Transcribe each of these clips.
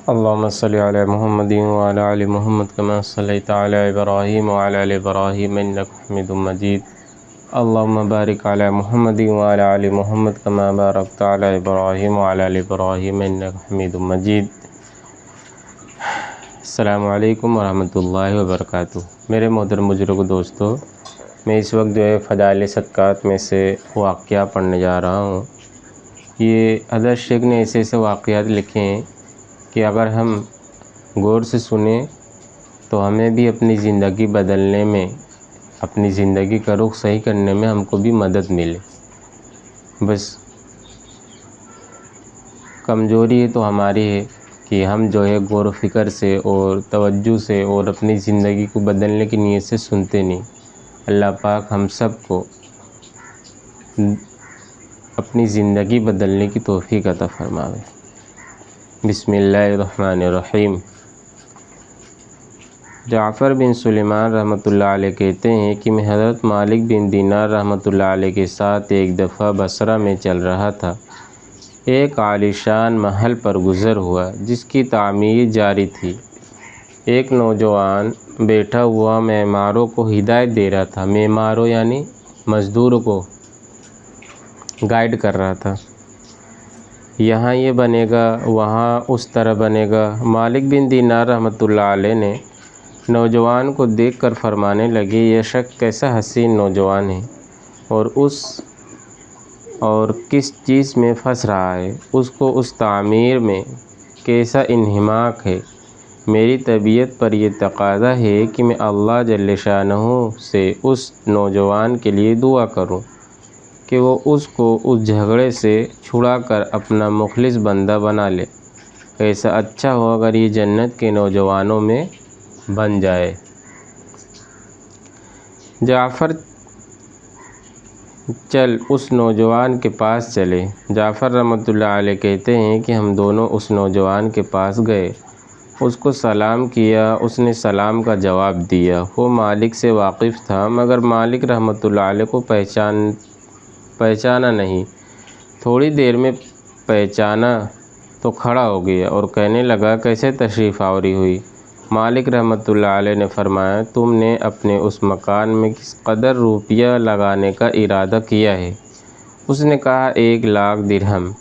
اللهم صل علی محمد وعلی آل محمد کما صلیت علی ابراہیم وعلی آل ابراہیم انک حمید مجید۔ اللهم بارک علی محمد وعلی آل محمد کما بارکت علی ابراہیم وعلی آل ابراہیم انک حمید مجید۔ السلام علیکم ورحمۃ اللہ وبرکاتہ۔ میرے محترم بزرگ دوستو، میں اس وقت فضائل صدقات میں سے واقعہ پڑھنے جا رہا ہوں۔ یہ حضرت شیخ نے ایسے واقعات لکھے ہیں کہ اگر ہم غور سے سنیں تو ہمیں بھی اپنی زندگی بدلنے میں، اپنی زندگی کا رخ صحیح کرنے میں ہم کو بھی مدد ملے۔ بس کمزوری تو ہماری ہے کہ ہم غور و فکر سے اور توجہ سے اور اپنی زندگی کو بدلنے کی نیت سے سنتے نہیں۔ اللہ پاک ہم سب کو اپنی زندگی بدلنے کی توفیق عطا فرمائے۔ بسم اللہ الرحمن الرحیم۔ جعفر بن سلیمان رحمۃ اللہ علیہ کہتے ہیں کہ میں حضرت مالک بن دینار رحمۃ اللہ علیہ کے ساتھ ایک دفعہ بصرہ میں چل رہا تھا۔ ایک عالی شان محل پر گزر ہوا جس کی تعمیر جاری تھی۔ ایک نوجوان بیٹھا ہوا معماروں کو ہدایت دے رہا تھا۔ معماروں یعنی مزدوروں کو گائیڈ کر رہا تھا، یہاں یہ بنے گا، وہاں اس طرح بنے گا۔ مالک بن دینار رحمۃ اللہ علیہ نے نوجوان کو دیکھ کر فرمانے لگے، یہ شخص کیسا حسین نوجوان ہے اور کس چیز میں پھنس رہا ہے، اس کو اس تعمیر میں کیسا انہماک ہے۔ میری طبیعت پر یہ تقاضا ہے کہ میں اللہ جل شانہ سے اس نوجوان کے لیے دعا کروں کہ وہ اس کو اس جھگڑے سے چھڑا کر اپنا مخلص بندہ بنا لے۔ کیسا اچھا ہو اگر یہ جنت کے نوجوانوں میں بن جائے۔ جعفر چل اس نوجوان کے پاس چلے۔ جعفر رحمۃ اللہ علیہ کہتے ہیں کہ ہم دونوں اس نوجوان کے پاس گئے، اس کو سلام کیا، اس نے سلام کا جواب دیا۔ وہ مالک سے واقف تھا مگر مالک رحمۃ اللہ علیہ کو پہچانا نہیں۔ تھوڑی دیر میں پہچانا تو کھڑا ہو گیا اور کہنے لگا، کیسے تشریف آوری ہوئی؟ مالک رحمۃ اللہ علیہ نے فرمایا، تم نے اپنے اس مکان میں کس قدر روپیہ لگانے کا ارادہ کیا ہے؟ اس نے کہا، 1,00,000 درہم۔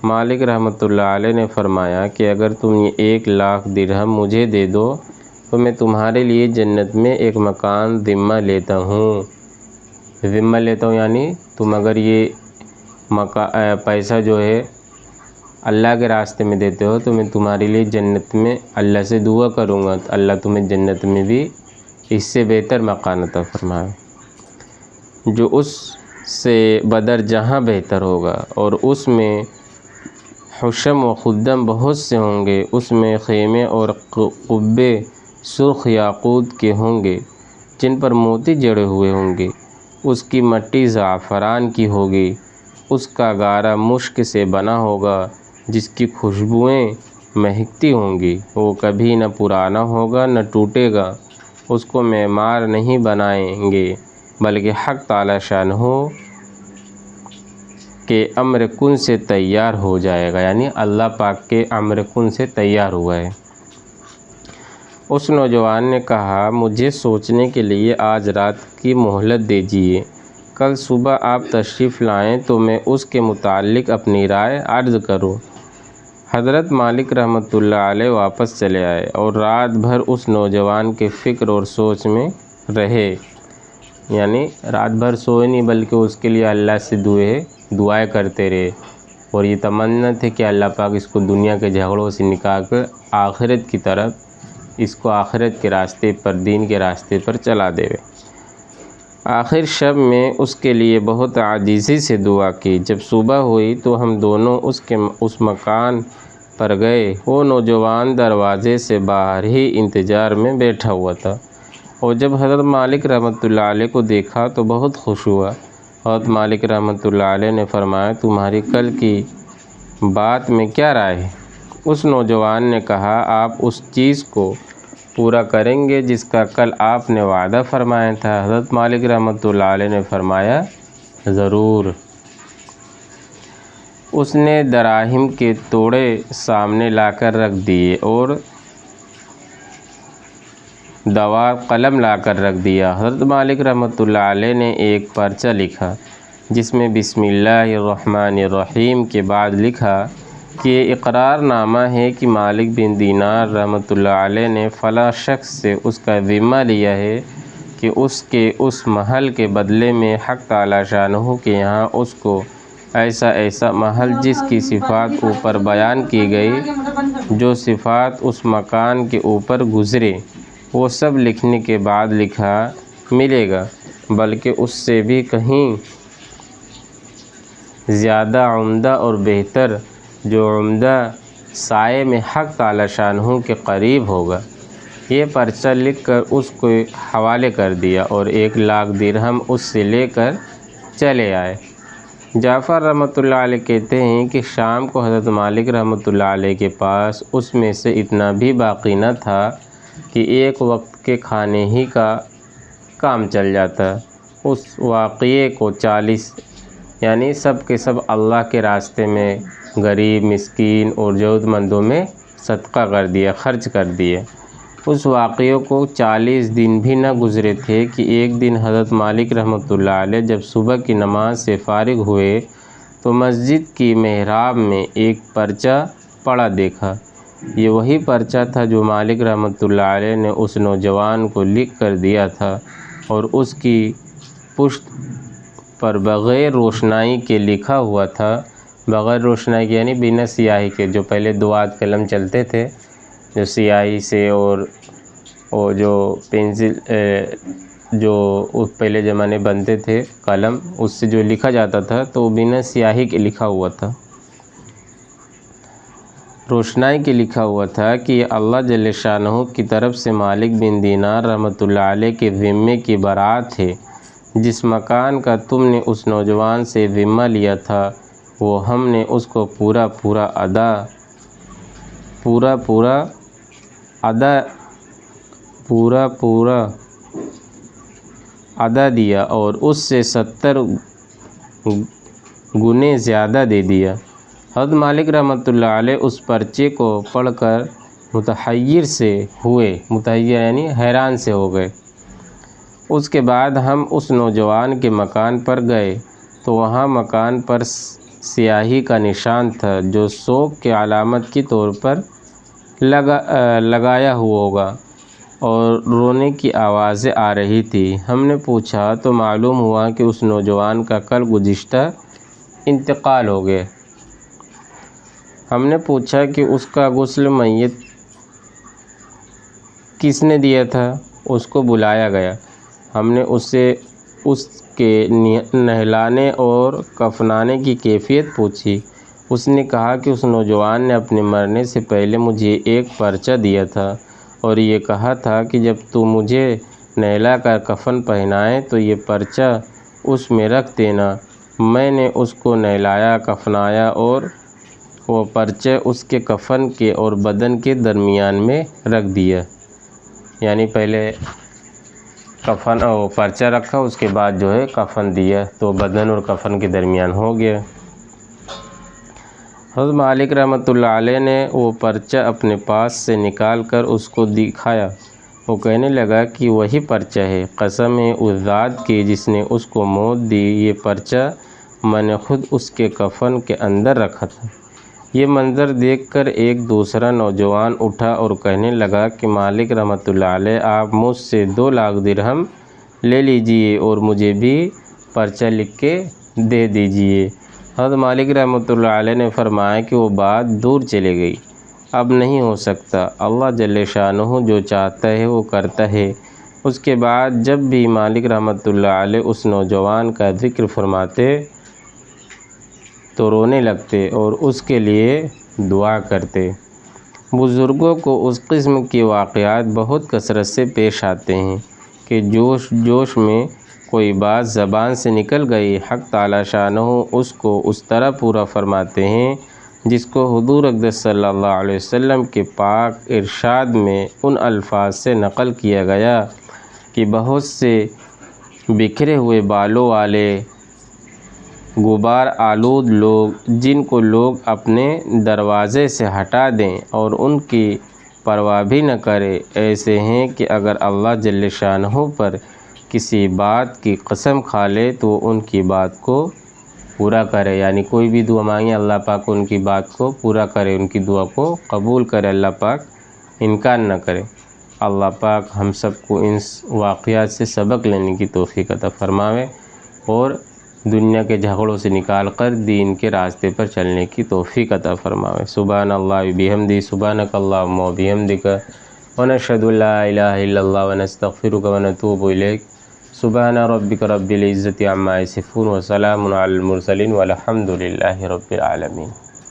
مالک رحمۃ اللہ علیہ نے فرمایا کہ اگر تم یہ 1,00,000 درہم مجھے دے دو تو میں تمہارے لیے جنت میں ایک مکان ذمہ لیتا ہوں۔ ذمہ لیتا ہوں یعنی تم اگر یہ پیسہ اللہ کے راستے میں دیتے ہو تو میں تمہارے لیے جنت میں اللہ سے دعا کروں گا تو اللہ تمہیں جنت میں بھی اس سے بہتر مکان عطا فرمائے، جو اس سے بدر جہاں بہتر ہوگا، اور اس میں حشم و خدم بہت سے ہوں گے۔ اس میں خیمے اور قبے سرخ یاقوت کے ہوں گے جن پر موتی جڑے ہوئے ہوں گے۔ اس کی مٹی زعفران کی ہوگی، اس کا گارا مشک سے بنا ہوگا جس کی خوشبوئیں مہکتی ہوں گی۔ وہ کبھی نہ پرانا ہوگا نہ ٹوٹے گا۔ اس کو معمار نہیں بنائیں گے بلکہ حق تعالی شانہ کے امر کن سے تیار ہو جائے گا، یعنی اللہ پاک کے امر کن سے تیار ہوا ہے۔ اس نوجوان نے کہا، مجھے سوچنے کے لیے آج رات کی مہلت دیجیے، کل صبح آپ تشریف لائیں تو میں اس کے متعلق اپنی رائے عرض کروں۔ حضرت مالک رحمۃ اللہ علیہ واپس چلے آئے اور رات بھر اس نوجوان کے فکر اور سوچ میں رہے، یعنی رات بھر سوئے نہیں بلکہ اس کے لیے اللہ سے دعائیں کرتے رہے، اور یہ تمنا تھی کہ اللہ پاک اس کو دنیا کے جھگڑوں سے نکال کر آخرت کی طرف، اس کو آخرت کے راستے پر، دین کے راستے پر چلا دے۔ آخر شب میں اس کے لیے بہت عاجزی سے دعا کی۔ جب صبح ہوئی تو ہم دونوں اس مکان پر گئے۔ وہ نوجوان دروازے سے باہر ہی انتظار میں بیٹھا ہوا تھا، اور جب حضرت مالک رحمۃ اللہ علیہ کو دیکھا تو بہت خوش ہوا۔ حضرت مالک رحمۃ اللہ علیہ نے فرمایا، تمہاری کل کی بات میں کیا رائے ہے؟ اس نوجوان نے کہا، آپ اس چیز کو پورا کریں گے جس کا کل آپ نے وعدہ فرمایا تھا؟ حضرت مالک رحمۃ اللہ علیہ نے فرمایا، ضرور۔ اس نے دراہم کے توڑے سامنے لا کر رکھ دیے اور قلم لا کر رکھ دیا۔ حضرت مالک رحمۃ اللہ علیہ نے ایک پرچہ لکھا جس میں بسم اللہ الرحمن الرحیم کے بعد لکھا کہ یہ اقرار نامہ ہے کہ مالک بن دینار رحمۃ اللہ علیہ نے فلاں شخص سے اس کا ذمہ لیا ہے کہ اس کے اس محل کے بدلے میں حق تعالی شانہ کے یہاں اس کو ایسا محل جس کی صفات اوپر بیان کی گئی، جو صفات اس مکان کے اوپر گزرے، وہ سب لکھنے کے بعد لکھا ملے گا، بلکہ اس سے بھی کہیں زیادہ عمدہ اور بہتر، جو عمدہ سائے میں حق تعالی شانہ کے قریب ہوگا۔ یہ پرچہ لکھ کر اس کو حوالے کر دیا اور 1,00,000 درہم اس سے لے کر چلے آئے۔ جعفر رحمۃ اللہ علیہ کہتے ہیں کہ شام کو حضرت مالک رحمۃ اللہ علیہ کے پاس اس میں سے اتنا بھی باقی نہ تھا کہ ایک وقت کے کھانے ہی کا کام چل جاتا۔ اس واقعے کو 40 یعنی سب کے سب اللہ کے راستے میں غریب، مسکین اور ضرورت مندوں میں صدقہ کر دیا، خرچ کر دیے۔ اس واقعے کو 40 دن بھی نہ گزرے تھے کہ ایک دن حضرت مالک رحمۃ اللہ علیہ جب صبح کی نماز سے فارغ ہوئے تو مسجد کی محراب میں ایک پرچہ پڑا دیکھا۔ یہ وہی پرچہ تھا جو مالک رحمۃ اللہ علیہ نے اس نوجوان کو لکھ کر دیا تھا اور اس کی پشت پر بغیر روشنائی کے لکھا ہوا تھا۔ بغیر روشنائی کے یعنی بنا سیاہی کے، جو پہلے دوات قلم چلتے تھے، جو سیاہی سے اور جو پینسل جو پہلے زمانے بنتے تھے قلم، اس سے جو لکھا جاتا تھا تو وہ بنا سیاہی کے لکھا ہوا تھا، روشنائی کے لکھا ہوا تھا کہ یہ اللہ جل شانہ کی طرف سے مالک بن دینار رحمۃ اللہ علیہ کے ذمے کی برات ہے۔ جس مکان کا تم نے اس نوجوان سے ذمہ لیا تھا وہ ہم نے اس کو پورا ادا دیا اور اس سے 70 گنے زیادہ دے دیا۔ حضرت مالک رحمۃ اللہ علیہ اس پرچے کو پڑھ کر متحیر یعنی حیران سے ہو گئے۔ اس کے بعد ہم اس نوجوان کے مکان پر گئے تو وہاں مکان پر سیاہی کا نشان تھا جو سوگ کے علامت کے طور پر لگایا ہوا ہوگا، اور رونے کی آوازیں آ رہی تھی۔ ہم نے پوچھا تو معلوم ہوا کہ اس نوجوان کا کل گزشتہ انتقال ہو گیا۔ ہم نے پوچھا کہ اس کا غسل میت کس نے دیا تھا؟ اس کو بلایا گیا۔ ہم نے اسے اس کے نہلانے اور کفنانے کی کیفیت پوچھی۔ اس نے کہا کہ اس نوجوان نے اپنے مرنے سے پہلے مجھے ایک پرچہ دیا تھا اور یہ کہا تھا کہ جب تو مجھے نہلا کر کفن پہنائے تو یہ پرچہ اس میں رکھ دینا۔ میں نے اس کو نہلایا، کفنایا اور وہ پرچہ اس کے کفن کے اور بدن کے درمیان میں رکھ دیا۔ یعنی پہلے کفن اور پرچہ رکھا، اس کے بعد جو ہے کفن دیا، تو بدن اور کفن کے درمیان ہو گیا۔ حضرت مالک رحمۃ اللہ علیہ نے وہ پرچہ اپنے پاس سے نکال کر اس کو دکھایا۔ وہ کہنے لگا کہ وہی پرچہ ہے۔ قسم ہے اس ذات کی جس نے اس کو موت دی، یہ پرچہ میں نے خود اس کے کفن کے اندر رکھا تھا۔ یہ منظر دیکھ کر ایک دوسرا نوجوان اٹھا اور کہنے لگا کہ مالک رحمۃ اللہ علیہ، آپ مجھ سے 2,00,000 درہم لے لیجئے اور مجھے بھی پرچہ لکھ کے دے دیجئے۔ حضرت مالک رحمۃ اللہ علیہ نے فرمایا کہ وہ بات دور چلی گئی، اب نہیں ہو سکتا، اللہ جل شانہ جو چاہتا ہے وہ کرتا ہے۔ اس کے بعد جب بھی مالک رحمۃ اللہ علیہ اس نوجوان کا ذکر فرماتے تو رونے لگتے اور اس کے لیے دعا کرتے۔ بزرگوں کو اس قسم کے واقعات بہت کثرت سے پیش آتے ہیں کہ جوش میں کوئی بات زبان سے نکل گئی، حق تعالی شانہ اس کو اس طرح پورا فرماتے ہیں جس کو حضور اقدس صلی اللہ علیہ وسلم کے پاک ارشاد میں ان الفاظ سے نقل کیا گیا کہ بہت سے بکھرے ہوئے بالوں والے غبار آلود لوگ جن کو لوگ اپنے دروازے سے ہٹا دیں اور ان کی پرواہ بھی نہ کرے، ایسے ہیں کہ اگر اللہ جل شانہ پر کسی بات کی قسم کھا لے تو ان کی بات کو پورا کرے، یعنی کوئی بھی دعا مانگے اللہ پاک ان کی بات کو پورا کرے، ان کی دعا کو قبول کرے، اللہ پاک انکار نہ کرے۔ اللہ پاک ہم سب کو ان واقعات سے سبق لینے کی توفیق عطا فرماوے اور دنیا کے جھگڑوں سے نکال کر دین کے راستے پر چلنے کی توفیق عطا فرماوے۔ سبحان اللہ بحمدہ، سبحانک اللہم و بحمدک، ونشہد ان لا الہ الا اللہ ونستغفرک ونتوب الیک۔ سبحان ربک رب العزۃ عما یصفون وسلام علی المرسلین والحمد للہ رب العالمین۔